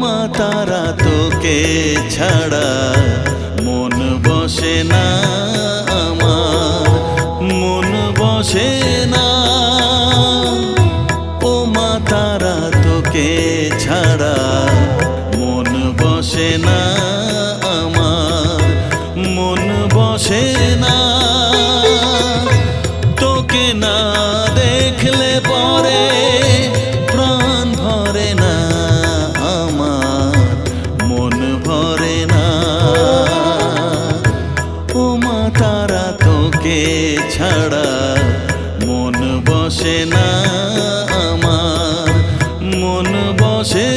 মা তারা তোকে ছাড়া মন বসে না আমার, মন বসে না। ও মা তারা তোকে ছাড়া মন বসে না আমার, মন বসে না। তোকে না দেখলে পরে প্রাণ ভরে না আমার, মন ভরে না। ও মা তারা তোকে ছাড়া মন বসে না আমার, মন বসে